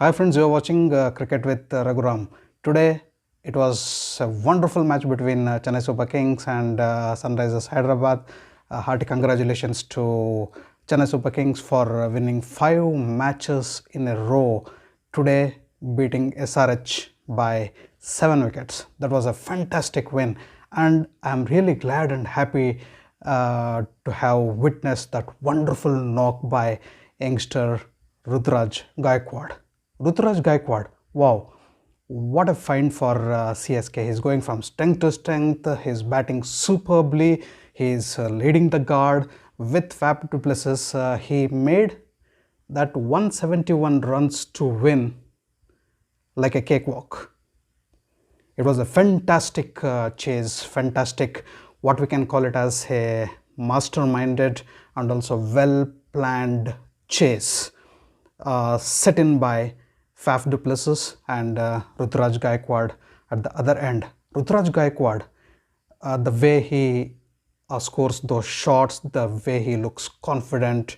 Hi friends, you are watching Cricket with Raghuram. Today it was a wonderful match between Chennai Super Kings and Sunrisers Hyderabad. Hearty congratulations to Chennai Super Kings for winning 5 matches in a row. Today beating SRH by 7 wickets. That was a fantastic win, and I'm really glad and happy to have witnessed that wonderful knock by youngster Ruturaj Gaikwad. Ruturaj Gaikwad, wow, what a find for CSK. He's going from strength to strength. He's batting superbly. He's leading the guard with Fab du Plessis. He made that 171 runs to win like a cakewalk. It was a fantastic chase, fantastic, what we can call it as a masterminded and also well planned chase set in by Faf du Plessis and Ruturaj Gaikwad at the other end. Ruturaj Gaikwad, the way he scores those shots, the way he looks confident,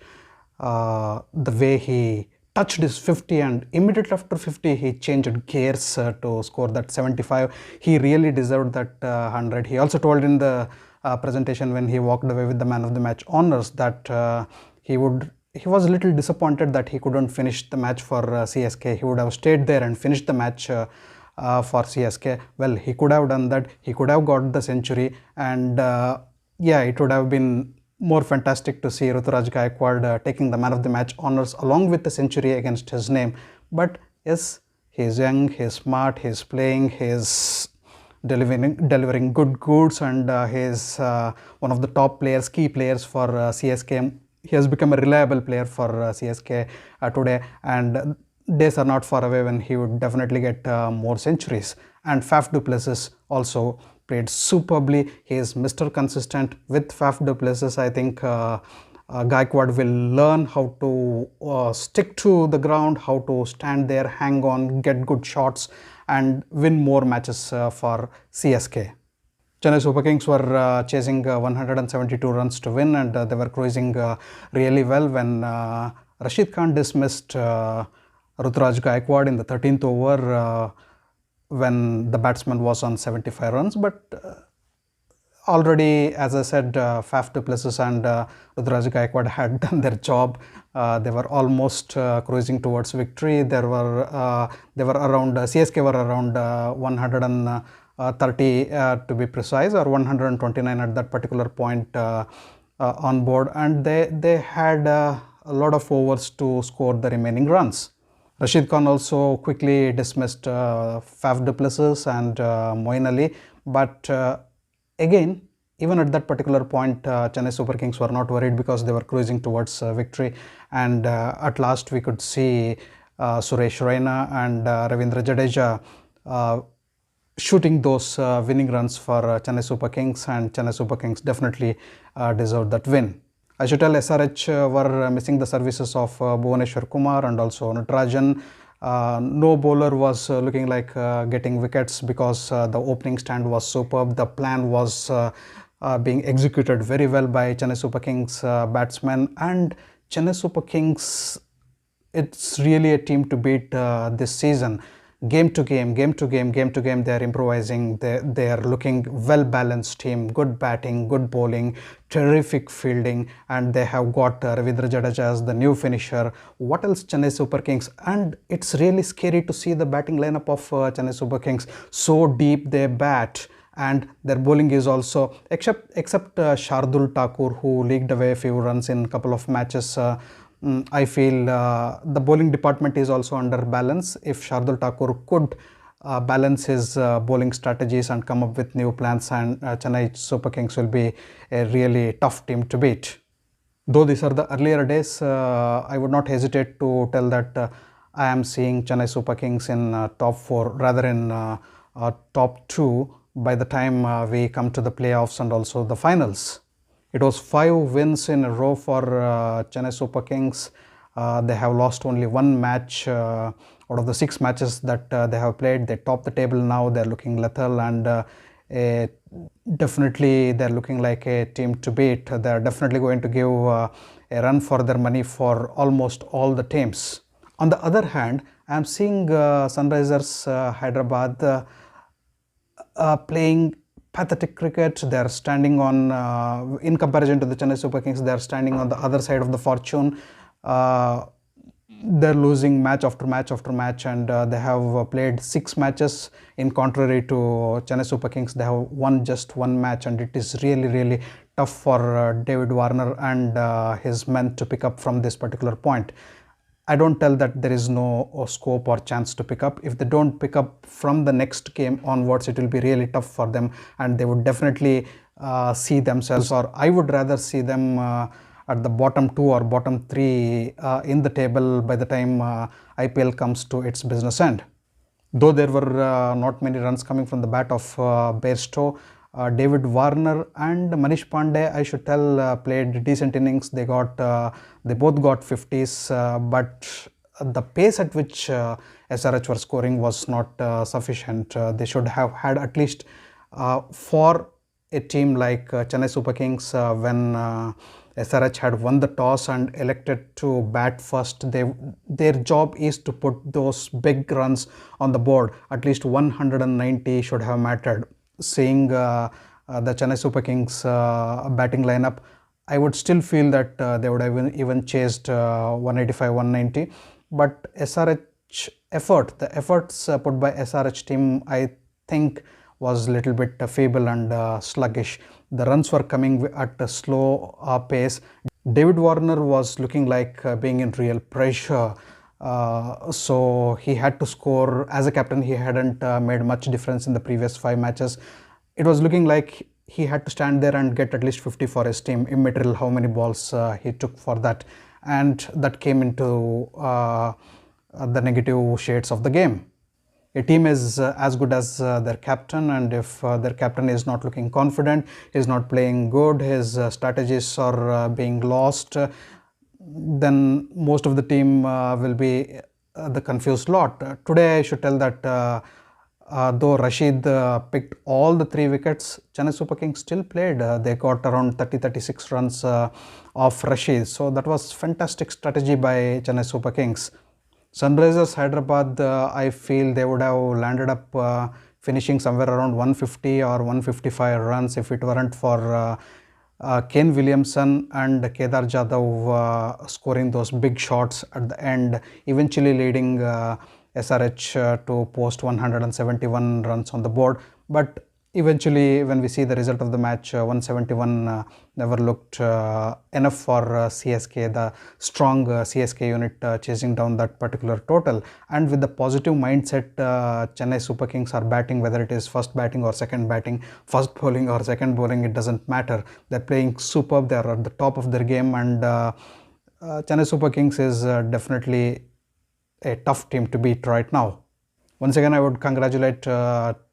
the way he touched his 50 and immediately after 50 he changed gears to score that 75. He really deserved that 100. He also told in the presentation when he walked away with the man of the match honors that he was a little disappointed that he couldn't finish the match for CSK. He would have stayed there and finished the match for CSK. Well, he could have done that. He could have got the century, and yeah, it would have been more fantastic to see Ruturaj Gaikwad taking the man of the match honors along with the century against his name. But yes, he's young, he's smart, he's playing, he's delivering good goods, and he's one of the top players, key players for CSK. He has become a reliable player for CSK today, and days are not far away when he would definitely get more centuries. And Faf du Plessis also played superbly. He is Mr. Consistent. With Faf du Plessis, I think Gaikwad will learn how to stick to the ground, how to stand there, hang on, get good shots, and win more matches for CSK. Chennai Super Kings were chasing 172 runs to win, and they were cruising really well when Rashid Khan dismissed Ruturaj Gaikwad in the 13th over when the batsman was on 75 runs. But already, as I said, Faf du Plessis and Ruturaj Gaikwad had done their job. They were almost cruising towards victory. They were around CSK were around 130 to be precise, or 129 at that particular point on board, and they had a lot of overs to score the remaining runs. Rashid Khan also quickly dismissed Faf du Plessis and Moeen Ali, but again, even at that particular point, Chennai Super Kings were not worried because they were cruising towards victory, and at last we could see Suresh Raina and Ravindra Jadeja shooting those winning runs for Chennai Super Kings, and Chennai Super Kings definitely deserved that win. I should tell SRH were missing the services of Bhuvaneshwar Kumar and also Natarajan. No bowler was looking like getting wickets because the opening stand was superb. The plan was being executed very well by Chennai Super Kings batsmen, and Chennai Super Kings, it's really a team to beat this season. Game to game, they are improvising. They are looking well balanced team, good batting, good bowling, terrific fielding, and they have got Ravindra Jadeja as the new finisher. What else Chennai Super Kings? And it's really scary to see the batting lineup of Chennai Super Kings. So deep they bat, and their bowling is also, except Shardul Thakur, who leaked away a few runs in a couple of matches. I feel the bowling department is also under balance. If Shardul Thakur could balance his bowling strategies and come up with new plans, and Chennai Super Kings will be a really tough team to beat. Though these are the earlier days, I would not hesitate to tell that I am seeing Chennai Super Kings in top 4, rather in top 2 by the time we come to the playoffs and also the finals. It was 5 wins in a row for Chennai Super Kings. They have lost only 1 match out of the 6 matches that they have played. They top the table now. They're looking lethal, and definitely they're looking like a team to beat. They're definitely going to give a run for their money for almost all the teams. On the other hand, I am seeing Sunrisers Hyderabad playing pathetic cricket. They are standing on, in comparison to the Chennai Super Kings, they are standing on the other side of the fortune. They're losing match after match after match, and they have played 6 matches. In contrary to Chennai Super Kings, they have won just 1 match, and it is really tough for David Warner and his men to pick up from this particular point. I don't tell that there is no scope or chance to pick up. If they don't pick up from the next game onwards, it will be really tough for them, and they would definitely see themselves, or I would rather see them at the bottom 2 or bottom 3 in the table by the time IPL comes to its business end. Though there were not many runs coming from the bat of Bairstow, David Warner and Manish Pandey, I should tell, played decent innings. They both got 50s, but the pace at which SRH were scoring was not sufficient. They should have had at least for a team like Chennai Super Kings, when SRH had won the toss and elected to bat first, their job is to put those big runs on the board. At least 190 should have mattered. Seeing the Chennai Super Kings batting lineup, I would still feel that they would have even chased 185, 190. But SRH effort, the efforts put by SRH team, I think was a little bit feeble and sluggish. The runs were coming at a slow pace. David Warner was looking like being in real pressure. So he had to score. As a captain, he hadn't made much difference in the previous 5 matches. It was looking like he had to stand there and get at least 50 for his team, immaterial how many balls he took for that. And that came into the negative shades of the game. A team is as good as their captain, and if their captain is not looking confident, is not playing good, his strategies are being lost, then most of the team will be the confused lot. Today I should tell that though Rashid picked all the 3 wickets, Chennai Super Kings still played. They got around 30-36 runs off Rashid. So that was fantastic strategy by Chennai Super Kings. Sunrisers Hyderabad, I feel they would have landed up finishing somewhere around 150 or 155 runs if it weren't for Kane Williamson and Kedar Jadhav scoring those big shots at the end, eventually leading SRH to post 171 runs on the board. But eventually, when we see the result of the match, 171 never looked enough for CSK, the strong CSK unit chasing down that particular total. And with the positive mindset, Chennai Super Kings are batting, whether it is first batting or second batting, first bowling or second bowling, it doesn't matter. They're playing superb, they're at the top of their game, and Chennai Super Kings is definitely a tough team to beat right now. Once again, I would congratulate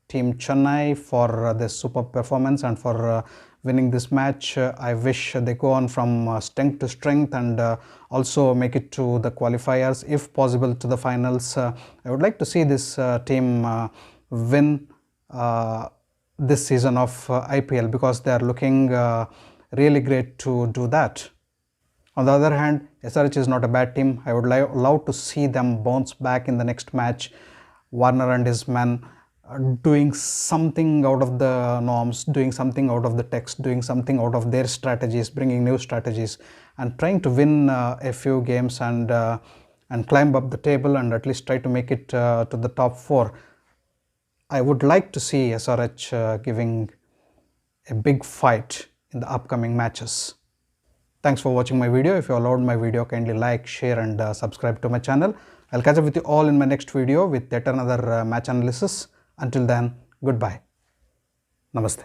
Team Chennai for this superb performance and for winning this match. I wish they go on from strength to strength and also make it to the qualifiers, if possible to the finals. I would like to see this team win this season of IPL, because they are looking really great to do that. On the other hand, SRH is not a bad team. I would love to see them bounce back in the next match. Warner and his men doing something out of the norms, doing something out of the text, doing something out of their strategies, bringing new strategies, and trying to win a few games and climb up the table and at least try to make it to the top 4. I would like to see SRH giving a big fight in the upcoming matches. Thanks for watching my video. If you allowed my video, kindly like, share and subscribe to my channel. I'll catch up with you all in my next video with yet another match analysis. Until then, goodbye. Namaste.